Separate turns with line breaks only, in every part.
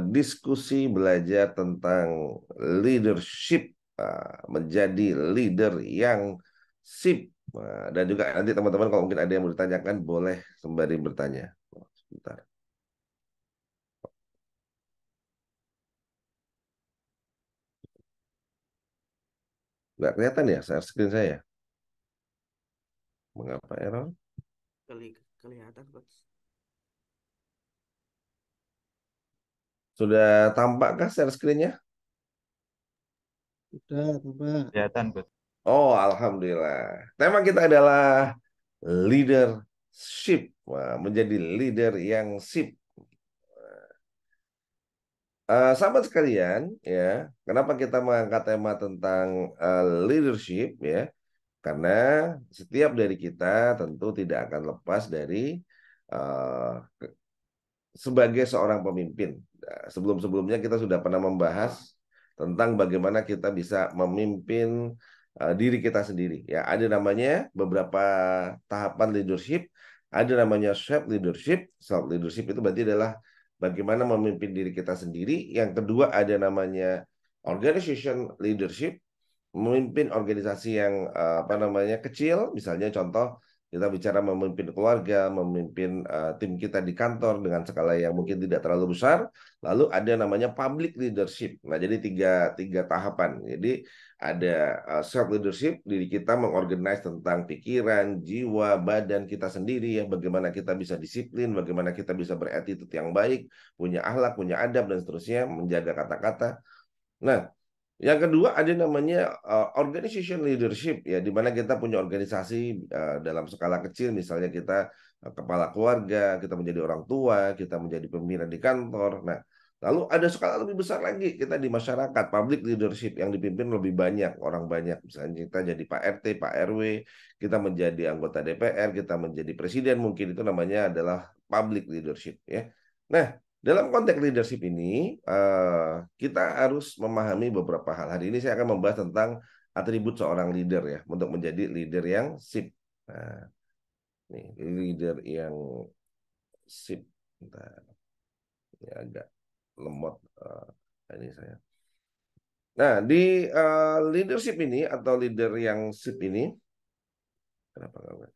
diskusi belajar tentang leadership, menjadi leader yang sip. Dan juga nanti teman-teman kalau mungkin ada yang mau ditanyakan boleh sembari bertanya. Sebentar. Nggak kelihatan ya share screen saya? Mengapa error?
Kelihatan, Coach.
Sudah tampakkah share screen-nya?
Udah, Bapak.
Kelihatan, Coach.
Oh, alhamdulillah. Tema kita adalah leadership. Menjadi leader yang sip. Sahabat sekalian, ya, kenapa kita mengangkat tema tentang leadership, ya? Karena setiap dari kita tentu tidak akan lepas dari uh, sebagai seorang pemimpin. Sebelum-sebelumnya kita sudah pernah membahas tentang bagaimana kita bisa memimpin diri kita sendiri. Ya, ada namanya beberapa tahapan leadership, ada namanya self leadership. Self leadership itu berarti adalah bagaimana memimpin diri kita sendiri. Yang kedua ada namanya organization leadership, memimpin organisasi yang apa namanya kecil, misalnya contoh kita bicara memimpin keluarga, memimpin tim kita di kantor dengan skala yang mungkin tidak terlalu besar. Lalu ada namanya public leadership. Nah, jadi tiga tahapan. Jadi ada self leadership, diri kita mengorganize tentang pikiran, jiwa, badan kita sendiri, ya, bagaimana kita bisa disiplin, bagaimana kita bisa beretitude yang baik, punya akhlak, punya adab dan seterusnya, menjaga kata-kata. Nah, yang kedua ada namanya organization leadership, ya, di mana kita punya organisasi dalam skala kecil, misalnya kita kepala keluarga, kita menjadi orang tua, kita menjadi pimpinan di kantor. Nah, lalu ada skala lebih besar lagi, kita di masyarakat, public leadership yang dipimpin lebih banyak orang, banyak, misalnya kita jadi Pak RT, Pak RW, kita menjadi anggota DPR, kita menjadi presiden, mungkin itu namanya adalah public leadership, ya. Nah, dalam konteks leadership ini, kita harus memahami beberapa hal. Hari ini saya akan membahas tentang atribut seorang leader, ya, untuk menjadi leader yang sip. Nah, nih, leader yang sip. Bentar, ini agak lemot ini saya. Nah, di leadership ini atau leader yang sip ini, kenapa nggak?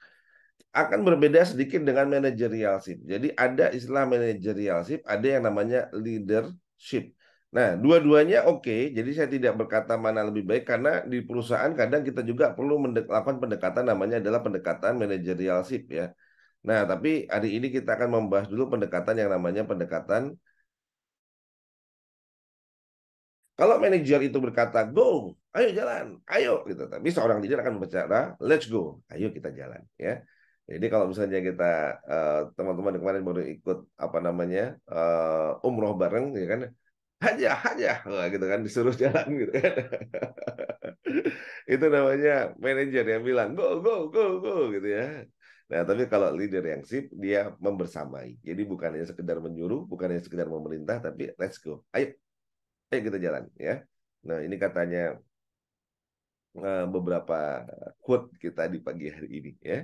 Akan berbeda sedikit dengan managerialship. Jadi ada istilah managerialship, ada yang namanya leadership. Nah, dua-duanya oke. Jadi saya tidak berkata mana lebih baik karena di perusahaan kadang kita juga perlu melakukan pendekatan namanya adalah pendekatan managerialship, ya. Nah, tapi hari ini kita akan membahas dulu pendekatan yang namanya pendekatan. Kalau manajer itu berkata go, ayo jalan, ayo gitu. Tapi seorang leader akan berbicara let's go, ayo kita jalan, ya. Jadi kalau misalnya kita teman-teman kemarin baru ikut apa namanya umroh bareng, ya kan, haja haja, wah, gitu kan, disuruh jalan gitu kan. Itu namanya manajer yang bilang go go go go gitu, ya. Nah, tapi kalau leader yang sip dia membersamai. Jadi bukan hanya sekedar menyuruh, bukan hanya sekedar memerintah, tapi let's go, ayo kita jalan, ya. Nah, ini katanya beberapa quote kita di pagi hari ini, ya.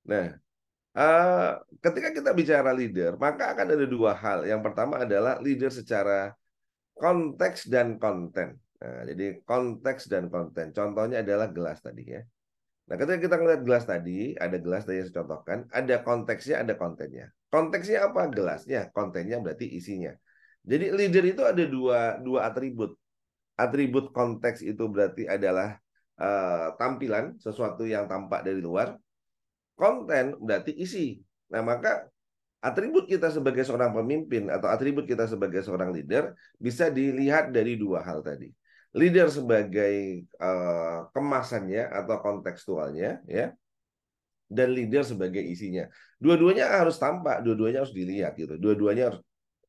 Nah, eh, ketika kita bicara leader, maka akan ada dua hal. Yang pertama adalah leader secara konteks dan konten. Nah, jadi konteks dan konten. Contohnya adalah gelas tadi, ya. Nah, ketika kita ngeliat gelas tadi, ada gelas tadi yang saya contohkan, ada konteksnya, ada kontennya. Konteksnya apa? Gelasnya. Kontennya berarti isinya. Jadi leader itu ada dua atribut. Atribut konteks itu berarti adalah tampilan, sesuatu yang tampak dari luar. Konten berarti isi. Nah, maka atribut kita sebagai seorang pemimpin atau atribut kita sebagai seorang leader bisa dilihat dari dua hal tadi. Leader sebagai kemasannya atau kontekstualnya, ya, dan leader sebagai isinya. Dua-duanya harus tampak, dua-duanya harus dilihat gitu. Dua-duanya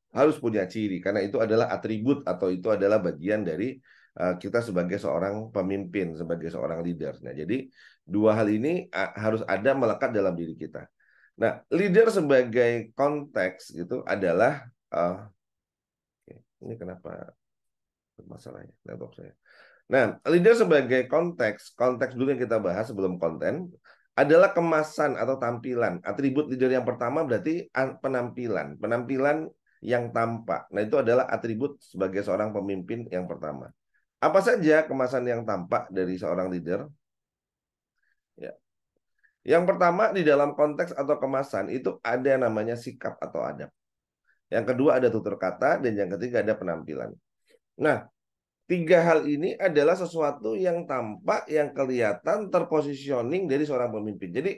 harus punya ciri karena itu adalah atribut atau itu adalah bagian dari kita sebagai seorang pemimpin, sebagai seorang leader. Nah, jadi dua hal ini harus ada melekat dalam diri kita. Nah, leader sebagai konteks gitu adalah ini kenapa masalahnya laptop saya. Nah, leader sebagai konteks, konteks dulu yang kita bahas sebelum konten adalah kemasan atau tampilan. Atribut leader yang pertama berarti penampilan. Penampilan yang tampak. Nah, itu adalah atribut sebagai seorang pemimpin yang pertama. Apa saja kemasan yang tampak dari seorang leader? Ya. Yang pertama di dalam konteks atau kemasan itu ada yang namanya sikap atau adab. Yang kedua ada tutur kata dan yang ketiga ada penampilan. Nah, tiga hal ini adalah sesuatu yang tampak, yang kelihatan, terpositioning dari seorang pemimpin. Jadi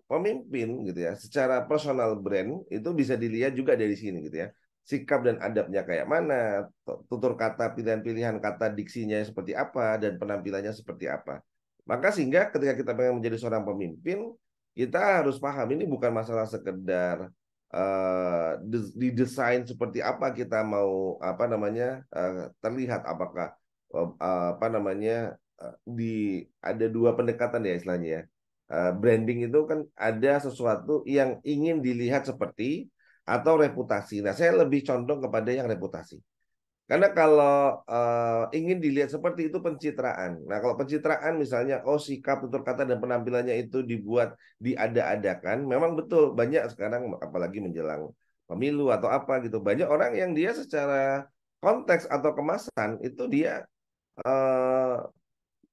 pemimpin gitu ya, secara personal brand itu bisa dilihat juga dari sini gitu ya. Sikap dan adabnya kayak mana, tutur kata, pilihan-pilihan kata, diksinya seperti apa, dan penampilannya seperti apa. Maka sehingga ketika kita pengen menjadi seorang pemimpin, kita harus paham ini bukan masalah sekedar didesain seperti apa kita mau apa namanya terlihat apakah apa namanya di ada dua pendekatan ya istilahnya ya. Branding itu kan ada sesuatu yang ingin dilihat seperti atau reputasi. Nah, saya lebih condong kepada yang reputasi. Karena kalau ingin dilihat seperti itu pencitraan. Nah, kalau pencitraan misalnya, oh sikap, tutur kata, dan penampilannya itu dibuat diada-adakan, memang betul banyak sekarang, apalagi menjelang pemilu atau apa gitu, banyak orang yang dia secara konteks atau kemasan itu dia eh,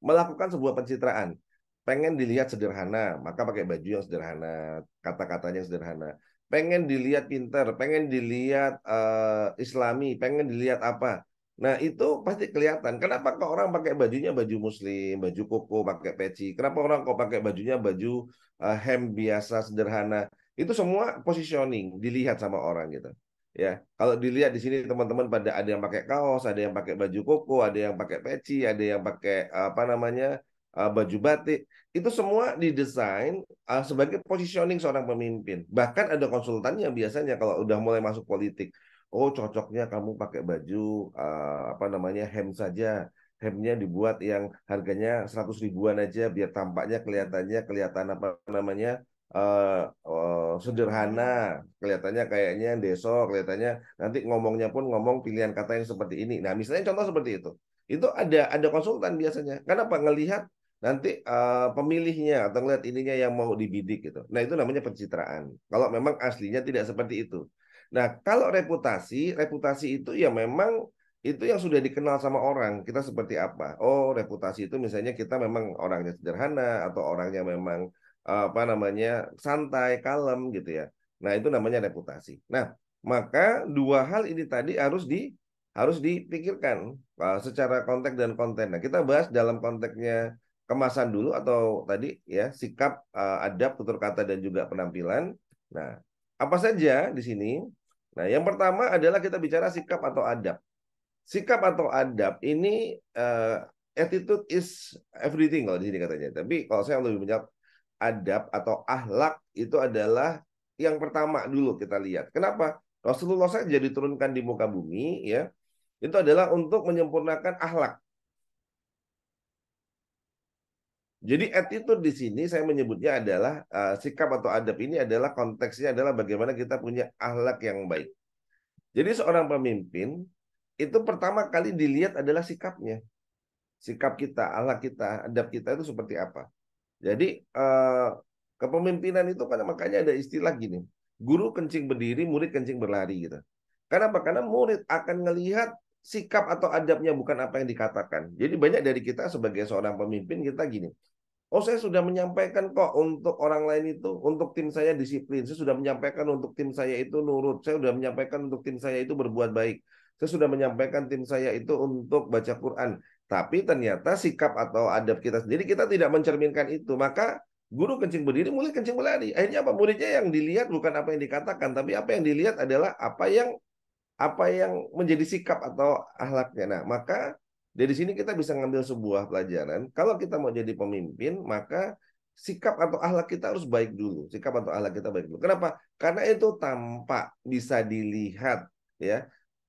melakukan sebuah pencitraan. Pengen dilihat sederhana, maka pakai baju yang sederhana, kata-katanya yang sederhana. Pengen dilihat pinter, pengen dilihat Islami, pengen dilihat apa. Nah, itu pasti kelihatan. Kenapa kok orang pakai bajunya baju muslim, baju koko, pakai peci? Kenapa orang kok pakai bajunya baju hem biasa, sederhana? Itu semua positioning, dilihat sama orang gitu. Ya, kalau dilihat di sini teman-teman pada ada yang pakai kaos, ada yang pakai baju koko, ada yang pakai peci, ada yang pakai apa namanya baju batik. Itu semua didesain sebagai positioning seorang pemimpin. Bahkan ada konsultannya biasanya kalau udah mulai masuk politik. Oh, cocoknya kamu pakai baju apa namanya hem saja. Hemnya dibuat yang harganya 100 ribuan aja biar tampaknya kelihatannya kelihatan apa namanya sederhana, kelihatannya kayaknya deso, kelihatannya nanti ngomongnya pun ngomong pilihan kata yang seperti ini. Nah, misalnya contoh seperti itu. Itu ada konsultan biasanya. Kenapa? Ngelihat nanti pemilihnya atau ngelihat ininya yang mau dibidik gitu. Nah, itu namanya pencitraan. Kalau memang aslinya tidak seperti itu. Nah, kalau reputasi, reputasi itu ya memang itu yang sudah dikenal sama orang. Kita seperti apa? Oh, reputasi itu misalnya kita memang orangnya sederhana atau orangnya memang apa namanya santai, kalem gitu ya. Nah, itu namanya reputasi. Nah, maka dua hal ini tadi harus dipikirkan secara konteks dan konten. Nah, kita bahas dalam konteksnya kemasan dulu atau tadi ya sikap, adab, tutur kata dan juga penampilan. Nah, apa saja di sini? Nah, yang pertama adalah kita bicara sikap atau adab. Sikap atau adab ini attitude is everything kalau di sini katanya. Tapi kalau saya lebih menjawab adab atau akhlak itu adalah yang pertama dulu kita lihat. Kenapa? Rasulullah saja diturunkan di muka bumi ya. Itu adalah untuk menyempurnakan akhlak. Jadi attitude di sini saya menyebutnya adalah sikap atau adab ini adalah konteksnya adalah bagaimana kita punya akhlak yang baik. Jadi seorang pemimpin itu pertama kali dilihat adalah sikapnya. Sikap kita, akhlak kita, adab kita itu seperti apa. Jadi kepemimpinan itu kan makanya ada istilah gini, guru kencing berdiri, murid kencing berlari gitu. Kenapa? Karena murid akan melihat sikap atau adabnya bukan apa yang dikatakan. Jadi banyak dari kita sebagai seorang pemimpin kita gini, oh saya sudah menyampaikan kok untuk orang lain itu, untuk tim saya disiplin, saya sudah menyampaikan untuk tim saya itu nurut, saya sudah menyampaikan untuk tim saya itu berbuat baik, saya sudah menyampaikan tim saya itu untuk baca Quran. Tapi ternyata sikap atau adab kita sendiri kita tidak mencerminkan itu. Maka guru kencing berdiri, murid kencing berlari. Akhirnya apa? Muridnya yang dilihat bukan apa yang dikatakan, tapi apa yang dilihat adalah apa yang menjadi sikap atau akhlaknya. Nah, maka dari sini kita bisa ngambil sebuah pelajaran. Kalau kita mau jadi pemimpin, maka sikap atau akhlak kita harus baik dulu. Sikap atau akhlak kita baik dulu. Kenapa? Karena itu tampak, bisa dilihat, ya.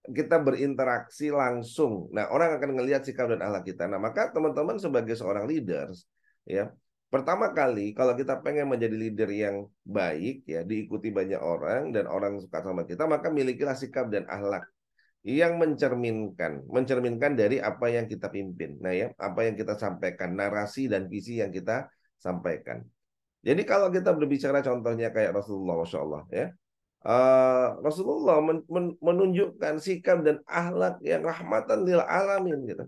Kita berinteraksi langsung. Nah, orang akan melihat sikap dan akhlak kita. Nah, maka teman-teman sebagai seorang leaders, ya, pertama kali kalau kita pengen menjadi leader yang baik, ya, diikuti banyak orang dan orang suka sama kita, maka milikilah sikap dan akhlak yang mencerminkan dari apa yang kita pimpin. Nah, ya, apa yang kita sampaikan, narasi dan visi yang kita sampaikan. Jadi kalau kita berbicara contohnya kayak Rasulullah, Masya Allah, ya, Rasulullah menunjukkan sikap dan akhlak yang rahmatan lil alamin gitu.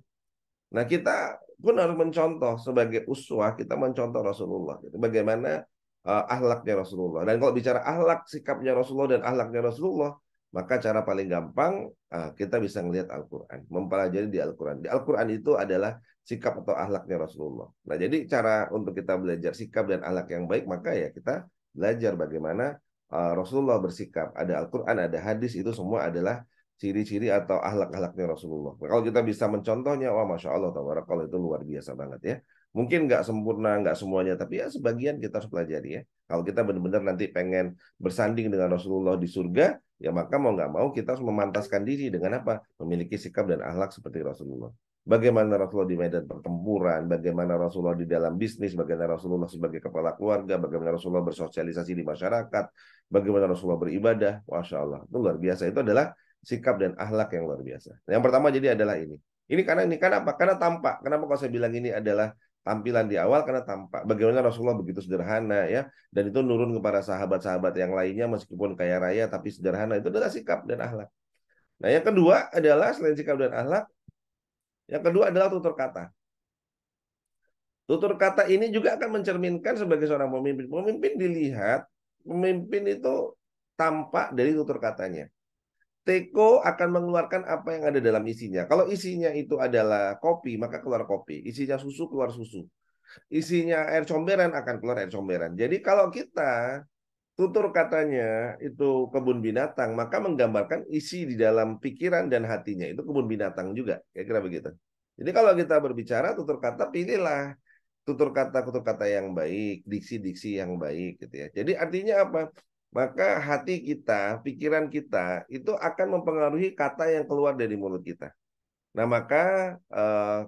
Nah, kita pun harus mencontoh sebagai uswah, kita mencontoh Rasulullah gitu. Bagaimana akhlaknya Rasulullah. Dan kalau bicara akhlak, sikapnya Rasulullah dan akhlaknya Rasulullah, maka cara paling gampang kita bisa melihat Al-Qur'an, mempelajari di Al-Qur'an. Di Al-Qur'an itu adalah sikap atau akhlaknya Rasulullah. Nah, jadi cara untuk kita belajar sikap dan akhlak yang baik, maka ya kita belajar bagaimana Rasulullah bersikap. Ada Al-Qur'an, ada hadis, itu semua adalah ciri-ciri atau akhlak-akhlaknya Rasulullah. Kalau kita bisa mencontohnya, wah masya Allah, tabarakallah, itu luar biasa banget ya. Mungkin nggak sempurna, nggak semuanya, tapi ya sebagian kita harus pelajari ya. Kalau kita benar-benar nanti pengen bersanding dengan Rasulullah di surga, ya maka mau nggak mau kita harus memantaskan diri dengan apa? Memiliki sikap dan akhlak seperti Rasulullah. Bagaimana Rasulullah di medan pertempuran, bagaimana Rasulullah di dalam bisnis, bagaimana Rasulullah sebagai kepala keluarga, bagaimana Rasulullah bersosialisasi di masyarakat, bagaimana Rasulullah beribadah, masya Allah, itu luar biasa. Itu adalah sikap dan akhlak yang luar biasa. Yang pertama jadi adalah ini. Ini karena apa? Karena tampak. Kenapa kalau saya bilang ini adalah tampilan di awal? Karena tampak. Bagaimana Rasulullah begitu sederhana ya, dan itu nurun kepada sahabat-sahabat yang lainnya meskipun kaya raya tapi sederhana, itu adalah sikap dan akhlak. Nah, yang kedua adalah selain sikap dan akhlak, yang kedua adalah tutur kata. Tutur kata ini juga akan mencerminkan sebagai seorang pemimpin. Pemimpin dilihat, pemimpin itu tampak dari tutur katanya. Teko akan mengeluarkan apa yang ada dalam isinya. Kalau isinya itu adalah kopi, maka keluar kopi. Isinya susu, keluar susu. Isinya air comberan, akan keluar air comberan. Jadi kalau kita tutur katanya itu kebun binatang, maka menggambarkan isi di dalam pikiran dan hatinya itu kebun binatang juga. Kira-kira begitu. Jadi kalau kita berbicara tutur kata, pilihlah tutur kata yang baik, diksi-diksi yang baik gitu ya. Jadi artinya apa? Maka hati kita, pikiran kita itu akan mempengaruhi kata yang keluar dari mulut kita. Nah, maka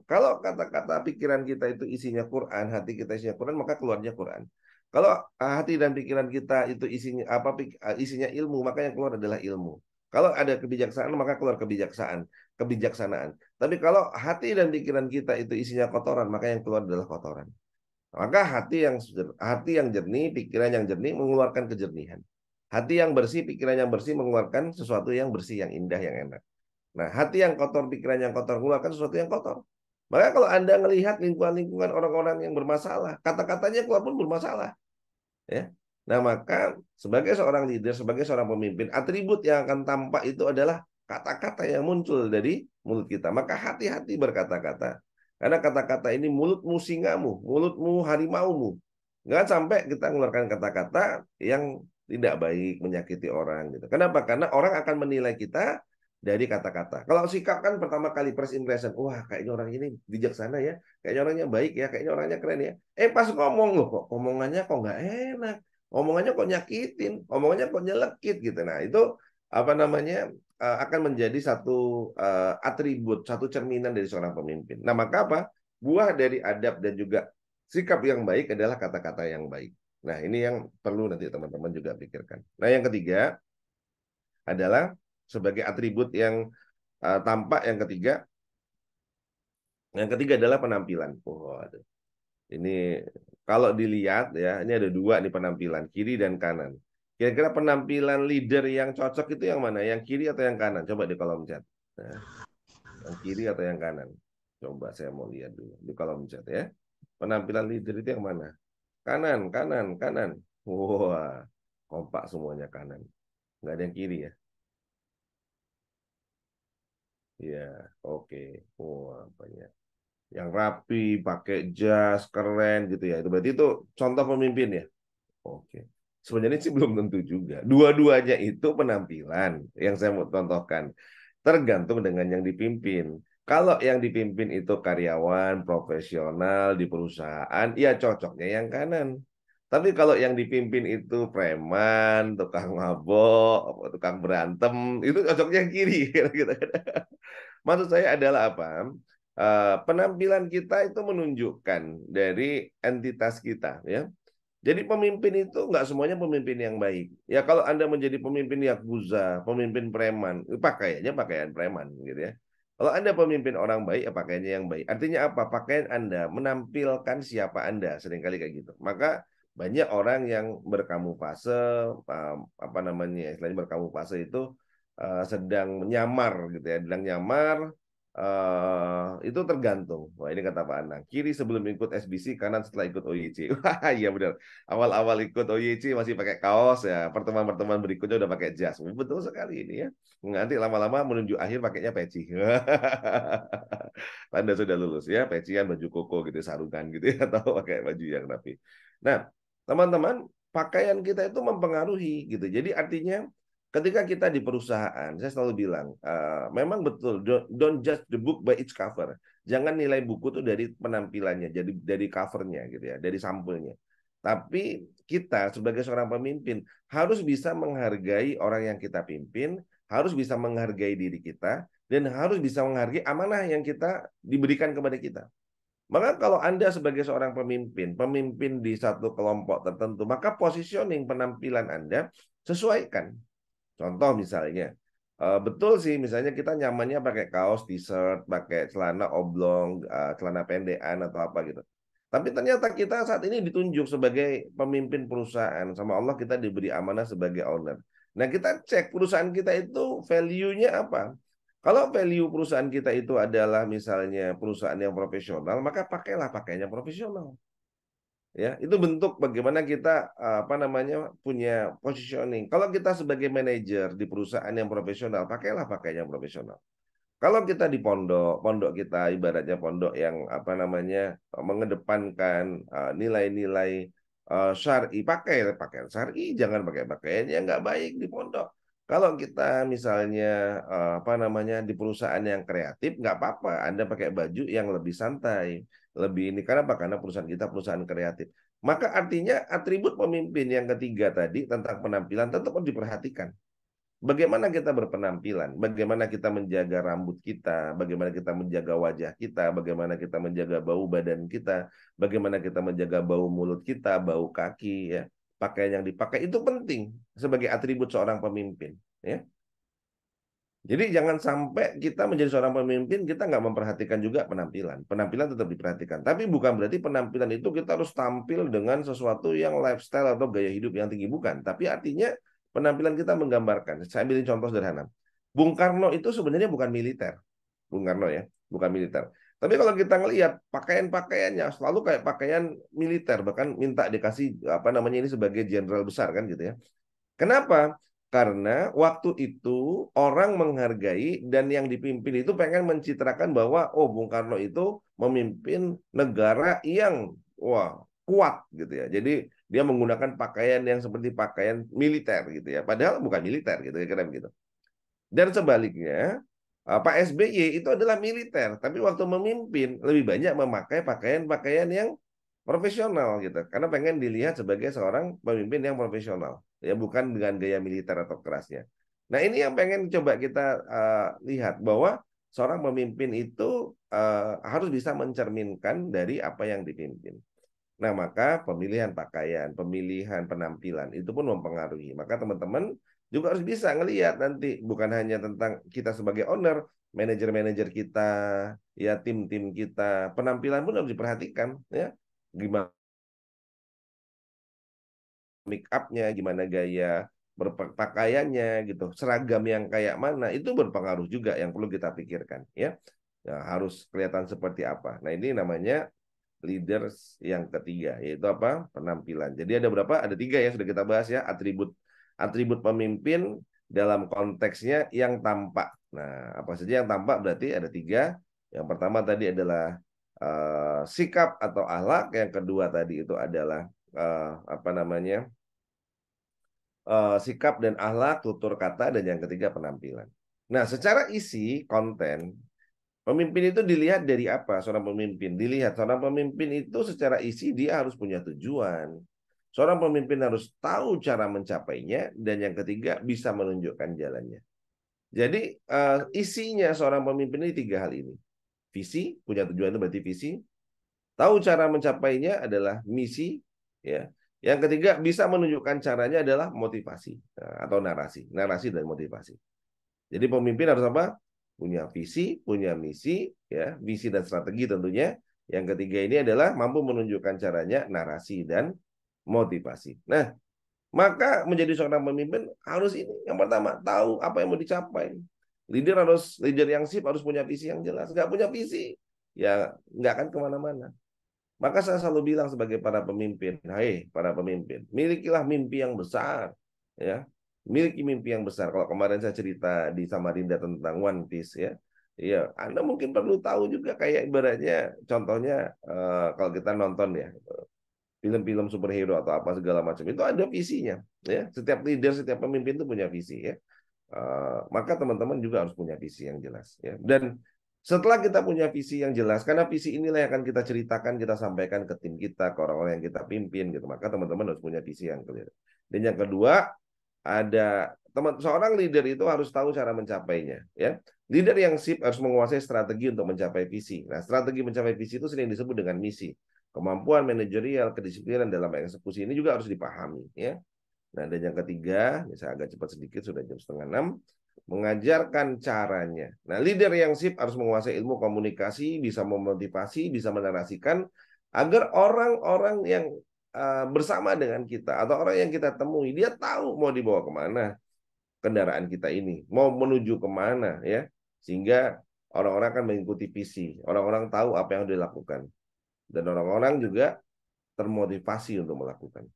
kalau kata-kata pikiran kita itu isinya Quran, hati kita isinya Quran, maka keluarnya Quran. Kalau hati dan pikiran kita itu isinya apa isinya ilmu, maka yang keluar adalah ilmu. Kalau ada kebijaksanaan, maka keluar kebijaksanaan. Tapi kalau hati dan pikiran kita itu isinya kotoran, maka yang keluar adalah kotoran. Maka hati yang jernih, pikiran yang jernih mengeluarkan kejernihan. Hati yang bersih, pikiran yang bersih mengeluarkan sesuatu yang bersih, yang indah, yang enak. Nah, hati yang kotor, pikiran yang kotor mengeluarkan sesuatu yang kotor. Maka kalau Anda melihat lingkungan-lingkungan orang-orang yang bermasalah, kata-katanya keluar pun bermasalah. Ya. Nah, maka sebagai seorang leader, sebagai seorang pemimpin, atribut yang akan tampak itu adalah kata-kata yang muncul dari mulut kita. Maka hati-hati berkata-kata. Karena kata-kata ini mulutmu singamu, mulutmu harimaumu. Nggak sampai kita mengeluarkan kata-kata yang tidak baik, menyakiti orang gitu. Kenapa? Karena orang akan menilai kita dari kata-kata. Kalau sikap kan pertama kali first impression, wah kayaknya orang ini bijaksana ya, kayaknya orangnya baik ya, kayaknya orangnya keren ya. Pas ngomong loh kok omongannya kok nggak enak, omongannya kok nyakitin, omongannya kok nyelekit gitu. Nah itu apa namanya akan menjadi satu atribut, satu cerminan dari seorang pemimpin. Nah maka apa? Buah dari adab dan juga sikap yang baik adalah kata-kata yang baik. Nah ini yang perlu nanti teman-teman juga pikirkan. Nah yang ketiga adalah sebagai atribut yang tampak yang ketiga. Yang ketiga adalah penampilan. Oh, aduh. Ini kalau dilihat ya, ini ada dua nih penampilan, kiri dan kanan. Kira-kira penampilan leader yang cocok itu yang mana? Yang kiri atau yang kanan? Coba di kolom chat. Nah, yang kiri atau yang kanan? Coba saya mau lihat dulu di kolom chat ya. Penampilan leader itu yang mana? Kanan, kanan, kanan. Wah, kompak semuanya kanan. Nggak ada yang kiri ya? Iya, oke. Wah, banyak. Yang rapi, pakai jas, keren gitu ya. Itu berarti itu contoh pemimpin ya. Oke. Sebenarnya sih belum tentu juga. Dua-duanya itu penampilan yang saya mau contohkan. Tergantung dengan yang dipimpin. Kalau yang dipimpin itu karyawan, profesional di perusahaan, ya cocoknya yang kanan. Tapi kalau yang dipimpin itu preman, tukang mabok, tukang berantem, itu cocoknya yang kiri. Gitu. Maksud saya adalah apa? Penampilan kita itu menunjukkan dari entitas kita, ya. Jadi pemimpin itu nggak semuanya pemimpin yang baik. Ya kalau Anda menjadi pemimpin yakuza, pemimpin preman, pakaiannya pakaian preman, gitu ya. Kalau Anda pemimpin orang baik, ya pakaiannya yang baik. Artinya apa? Pakaian Anda menampilkan siapa Anda, seringkali kayak gitu. Maka Banyak orang yang berkamuflase, apa namanya, istilahnya berkamuflase itu sedang menyamar gitu ya, sedang nyamar, itu tergantung. Wah ini kata Pak Anang, kiri sebelum ikut SBC, kanan setelah ikut OYC. Wah iya benar. Awal-awal ikut OYC masih pakai kaos ya, pertemuan-pertemuan berikutnya udah pakai jas. Betul sekali ini ya. Nanti lama-lama menuju akhir pakainya peci. Anda sudah lulus ya, pecian baju koko gitu, sarungan gitu ya, atau pakai baju yang rapi. Nah, teman-teman, pakaian kita itu mempengaruhi gitu. Jadi artinya ketika kita di perusahaan, saya selalu bilang, memang betul, don't judge the book by its cover. Jangan nilai buku tuh dari penampilannya, jadi dari covernya gitu ya, dari sampulnya. Tapi kita sebagai seorang pemimpin harus bisa menghargai orang yang kita pimpin, harus bisa menghargai diri kita, dan harus bisa menghargai amanah yang kita diberikan kepada kita. Maka kalau Anda sebagai seorang pemimpin, pemimpin di satu kelompok tertentu, maka positioning penampilan Anda sesuaikan. Contoh misalnya, betul sih misalnya kita nyamannya pakai kaos, t-shirt, pakai celana oblong, celana pendekan atau apa gitu. Tapi ternyata kita saat ini ditunjuk sebagai pemimpin perusahaan. Sama Allah kita diberi amanah sebagai owner. Nah kita cek perusahaan kita itu value-nya apa. Kalau value perusahaan kita itu adalah misalnya perusahaan yang profesional, maka pakailah pakaian yang profesional. Ya, itu bentuk bagaimana kita apa namanya punya positioning. Kalau kita sebagai manajer di perusahaan yang profesional, pakailah pakaian yang profesional. Kalau kita di pondok, pondok kita ibaratnya pondok yang apa namanya mengedepankan nilai-nilai syar'i, pakai pakaian syar'i, jangan pakai pakaian yang nggak baik di pondok. Kalau kita misalnya apa namanya di perusahaan yang kreatif, nggak apa-apa, Anda pakai baju yang lebih santai, lebih ini karena apa? Karena perusahaan kita perusahaan kreatif. Maka artinya atribut pemimpin yang ketiga tadi tentang penampilan tetap harus diperhatikan. Bagaimana kita berpenampilan, bagaimana kita menjaga rambut kita, bagaimana kita menjaga wajah kita, bagaimana kita menjaga bau badan kita, bagaimana kita menjaga bau mulut kita, bau kaki, ya, pakaian yang dipakai itu penting sebagai atribut seorang pemimpin. Ya. Jadi jangan sampai kita menjadi seorang pemimpin kita nggak memperhatikan juga penampilan. Penampilan tetap diperhatikan, tapi bukan berarti penampilan itu kita harus tampil dengan sesuatu yang lifestyle atau gaya hidup yang tinggi, bukan. Tapi artinya penampilan kita menggambarkan. Saya ambil contoh sederhana. Bung Karno itu sebenarnya bukan militer. Bung Karno ya, bukan militer. Tapi kalau kita ngelihat pakaian-pakaiannya selalu kayak pakaian militer, bahkan minta dikasih apa namanya ini sebagai jenderal besar kan gitu ya. Kenapa? Karena waktu itu orang menghargai dan yang dipimpin itu pengen mencitrakan bahwa oh Bung Karno itu memimpin negara yang wah kuat gitu ya. Jadi dia menggunakan pakaian yang seperti pakaian militer gitu ya. Padahal bukan militer gitu ya kira begitu. Dan sebaliknya Pak SBY itu adalah militer, tapi waktu memimpin lebih banyak memakai pakaian-pakaian yang profesional gitu, karena pengen dilihat sebagai seorang pemimpin yang profesional, ya bukan dengan gaya militer atau kerasnya. Nah ini yang pengen coba kita lihat bahwa seorang pemimpin itu harus bisa mencerminkan dari apa yang dipimpin. Nah, maka pemilihan pakaian, pemilihan penampilan itu pun mempengaruhi. Maka teman-teman juga harus bisa ngelihat nanti bukan hanya tentang kita sebagai owner, manajer-manajer kita, ya tim-tim kita, penampilan pun harus diperhatikan ya. Gimana make up-nya, gimana gaya berpakaiannya gitu, seragam yang kayak mana itu berpengaruh juga yang perlu kita pikirkan ya. Ya harus kelihatan seperti apa. Nah, ini namanya leaders yang ketiga, yaitu apa? Penampilan. Jadi ada berapa? Ada tiga ya sudah kita bahas ya, atribut atribut pemimpin dalam konteksnya yang tampak. Nah, apa saja yang tampak berarti ada tiga. Yang pertama tadi adalah sikap atau akhlak, yang kedua tadi itu adalah apa namanya? Sikap dan akhlak, tutur kata, dan yang ketiga penampilan. Nah, secara isi konten pemimpin itu dilihat dari apa? Seorang pemimpin dilihat seorang pemimpin itu secara isi dia harus punya tujuan. Seorang pemimpin harus tahu cara mencapainya dan yang ketiga bisa menunjukkan jalannya. Jadi isinya seorang pemimpin ini tiga hal ini. Visi, punya tujuan itu berarti visi. Tahu cara mencapainya adalah misi, ya. Yang ketiga bisa menunjukkan caranya adalah motivasi atau narasi, narasi dan motivasi. Jadi pemimpin harus apa? Punya visi, punya misi, ya, visi dan strategi tentunya. Yang ketiga ini adalah mampu menunjukkan caranya, narasi dan motivasi. Nah, maka menjadi seorang pemimpin harus ini. Yang pertama, tahu apa yang mau dicapai. Leader yang sip harus punya visi yang jelas. Nggak punya visi, ya nggak akan kemana-mana. Maka saya selalu bilang sebagai para pemimpin, hai para pemimpin, milikilah mimpi yang besar, ya, miliki mimpi yang besar. Kalau kemarin saya cerita di Samarinda tentang One Piece, ya, ya, Anda mungkin perlu tahu juga kayak ibaratnya, contohnya kalau kita nonton ya, film-film superhero atau apa segala macam itu ada visinya, ya. Setiap leader, setiap pemimpin itu punya visi, ya. Maka teman-teman juga harus punya visi yang jelas, ya. Dan setelah kita punya visi yang jelas, karena visi inilah yang akan kita ceritakan, kita sampaikan ke tim kita, ke orang-orang yang kita pimpin, gitu. Maka teman-teman harus punya visi yang clear. Dan yang kedua, ada seorang leader itu harus tahu cara mencapainya, ya. Leader yang sip harus menguasai strategi untuk mencapai visi. Nah, strategi mencapai visi itu sering disebut dengan misi. Kemampuan manajerial, kedisiplinan dalam eksekusi ini juga harus dipahami, ya. Nah, dan yang ketiga, saya agak cepat sedikit, sudah jam setengah 6, mengajarkan caranya. Nah, leader yang sip harus menguasai ilmu komunikasi, bisa memotivasi, bisa menarasikan, agar orang-orang yang bersama dengan kita, atau orang yang kita temui, dia tahu mau dibawa kemana kendaraan kita ini, mau menuju kemana, ya. Sehingga orang-orang akan mengikuti visi, orang-orang tahu apa yang dilakukan, dan orang-orang juga termotivasi untuk melakukan.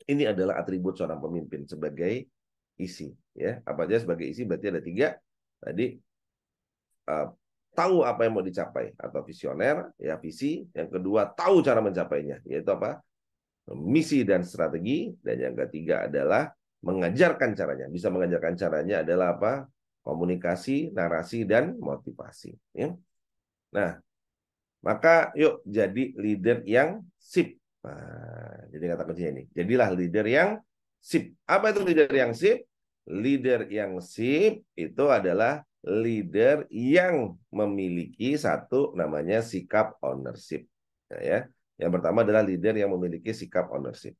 Ini adalah atribut seorang pemimpin sebagai isi, ya. Apa aja sebagai isi? Berarti ada 3 tadi. Tahu apa yang mau dicapai atau visioner, ya, visi. Yang kedua, tahu cara mencapainya, yaitu apa? Misi dan strategi. Dan yang ketiga adalah mengajarkan caranya. Bisa mengajarkan caranya adalah apa? Komunikasi, narasi, dan motivasi, ya. Nah, maka yuk jadi leader yang sip. Nah, jadi kata kuncinya ini. Jadilah leader yang sip. Apa itu leader yang sip? Leader yang sip itu adalah leader yang memiliki satu namanya sikap ownership. Nah, ya. Yang pertama adalah leader yang memiliki sikap ownership.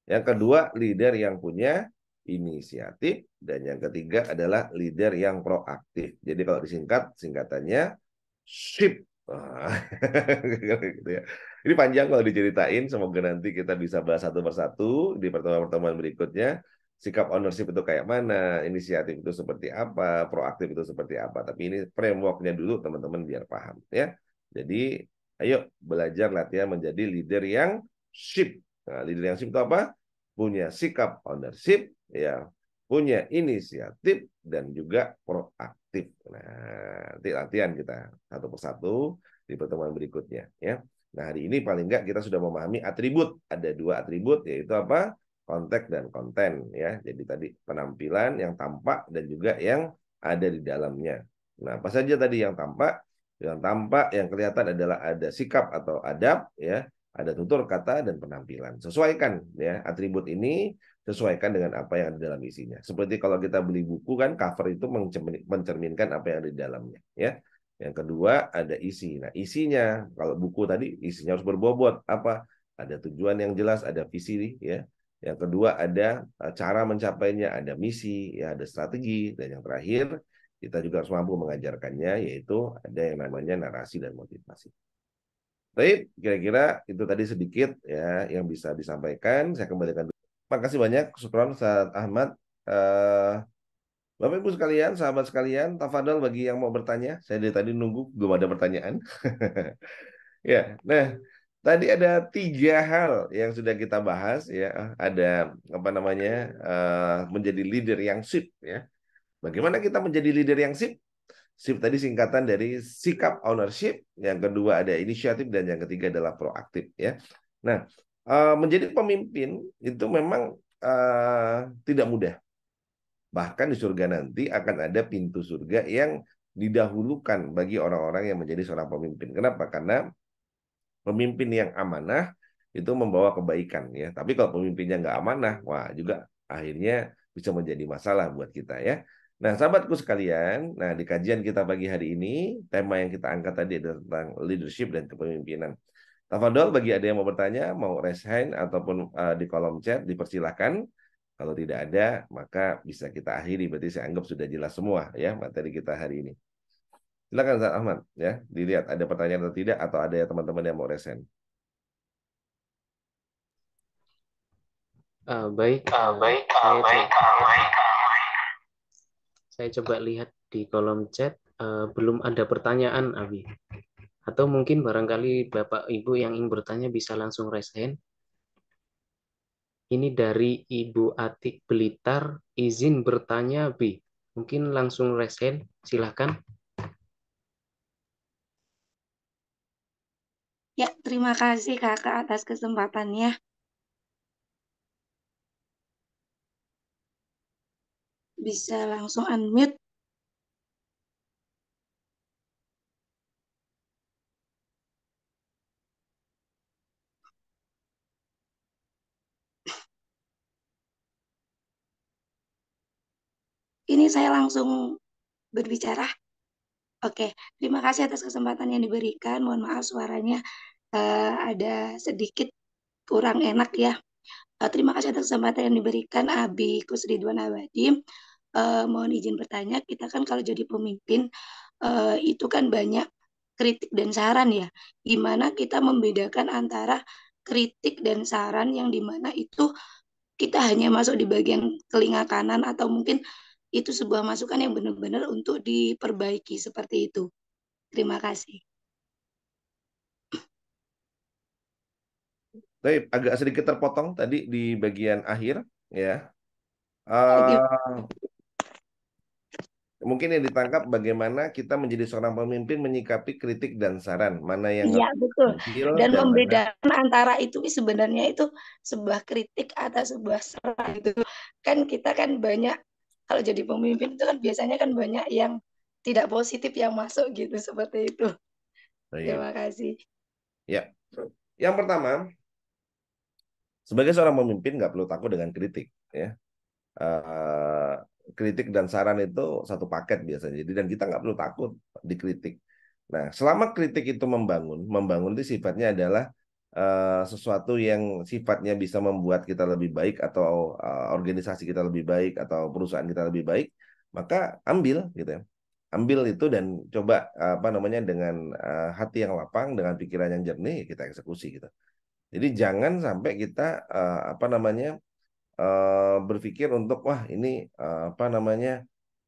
Yang kedua, leader yang punya inisiatif. Dan yang ketiga adalah leader yang proaktif. Jadi kalau disingkat, singkatannya SHIP. Gitu ya. Ini panjang kalau diceritain, semoga nanti kita bisa bahas satu persatu di pertemuan-pertemuan berikutnya. Sikap ownership itu kayak mana, inisiatif itu seperti apa, proaktif itu seperti apa. Tapi ini frameworknya dulu teman-teman biar paham, ya. Jadi ayo belajar latihan menjadi leader yang SHIP. Nah, leader yang SHIP itu apa? Punya sikap ownership, ya, punya inisiatif, dan juga proaktif. Nah, nanti latihan kita satu persatu di pertemuan berikutnya, ya. Nah, hari ini paling enggak kita sudah memahami atribut. Ada 2 atribut, yaitu apa? Konteks dan konten, ya. Jadi tadi penampilan yang tampak dan juga yang ada di dalamnya. Nah, apa saja tadi yang tampak? Yang tampak, yang kelihatan adalah ada sikap atau adab, ya. Ada tutur kata dan penampilan. Sesuaikan, ya, atribut ini sesuaikan dengan apa yang ada dalam isinya. Seperti kalau kita beli buku kan, cover itu mencerminkan apa yang ada di dalamnya, ya. Yang kedua ada isi. Nah, isinya kalau buku tadi isinya harus berbobot apa? Ada tujuan yang jelas, ada visi, ya. Yang kedua ada cara mencapainya, ada misi, ya, ada strategi, dan yang terakhir kita juga harus mampu mengajarkannya, yaitu ada yang namanya narasi dan motivasi. Baik, kira-kira itu tadi sedikit, ya, yang bisa disampaikan. Saya kembalikan dulu. Makasih banyak, Syukron, Ustaz Ahmad. Eh, Bapak Ibu sekalian, sahabat sekalian, tafadhol bagi yang mau bertanya. Saya dari tadi nunggu, belum ada pertanyaan. Ya, nah, tadi ada 3 hal yang sudah kita bahas, ya. Ada apa namanya, menjadi leader yang sip, ya. Bagaimana kita menjadi leader yang sip? Sip tadi singkatan dari sikap ownership, yang kedua ada inisiatif, dan yang ketiga adalah proaktif, ya. Nah, menjadi pemimpin itu memang tidak mudah. Bahkan di surga nanti akan ada pintu surga yang didahulukan bagi orang-orang yang menjadi seorang pemimpin. Kenapa? Karena pemimpin yang amanah itu membawa kebaikan, ya. Tapi kalau pemimpinnya nggak amanah, wah juga akhirnya bisa menjadi masalah buat kita, ya. Nah, sahabatku sekalian, nah di kajian kita pagi hari ini, tema yang kita angkat tadi adalah tentang leadership dan kepemimpinan. Tafadhol bagi ada yang mau bertanya, mau raise hand ataupun di kolom chat dipersilahkan. Kalau tidak ada, maka bisa kita akhiri. Berarti saya anggap sudah jelas semua, ya, materi kita hari ini. Silakan Ustaz Ahmad, ya, dilihat ada pertanyaan atau tidak, atau ada teman-teman yang mau resen.
Baik,
Baik,
saya coba lihat di kolom chat. Belum ada pertanyaan, Abi. Atau mungkin barangkali Bapak Ibu yang ingin bertanya bisa langsung raise hand. Ini dari Ibu Atik Blitar, izin bertanya, Bi. Mungkin langsung raise hand, silahkan.
Ya, terima kasih Kakak atas kesempatannya. Bisa langsung unmute. Ini saya langsung berbicara. Oke, terima kasih atas kesempatan yang diberikan. Mohon maaf suaranya ada sedikit kurang enak ya. Terima kasih atas kesempatan yang diberikan Abi Kusridwan Abadi. Mohon izin bertanya, kita kan kalau jadi pemimpin itu kan banyak kritik dan saran ya. Gimana kita membedakan antara kritik dan saran yang dimana itu kita hanya masuk di bagian telinga kanan atau mungkin itu sebuah masukan yang benar-benar untuk diperbaiki seperti itu. Terima kasih.
Tapi agak sedikit terpotong tadi di bagian akhir, ya.
Gimana?
Eh, Mungkin yang ditangkap bagaimana kita menjadi seorang pemimpin menyikapi kritik dan saran, mana yang
Iya,
harus
betul.
diambil
Dan
dan mana.
membedakan antara itu sebenarnya itu sebuah kritik atau sebuah serangan gitu. Kan kita kan banyak kalau jadi pemimpin itu kan biasanya kan banyak yang tidak positif yang masuk gitu seperti itu.
Baik.
Terima kasih.
Ya, yang pertama, sebagai seorang pemimpin nggak perlu takut dengan kritik, ya. Eh, Kritik dan saran itu satu paket biasanya. Jadi dan kita nggak perlu takut dikritik. Nah, selama kritik itu membangun itu sifatnya adalah sesuatu yang sifatnya bisa membuat kita lebih baik atau organisasi kita lebih baik atau perusahaan kita lebih baik, maka ambil gitu ya. Ambil itu dan coba apa namanya dengan hati yang lapang, dengan pikiran yang jernih kita eksekusi gitu. Jadi jangan sampai kita apa namanya berpikir untuk wah ini apa namanya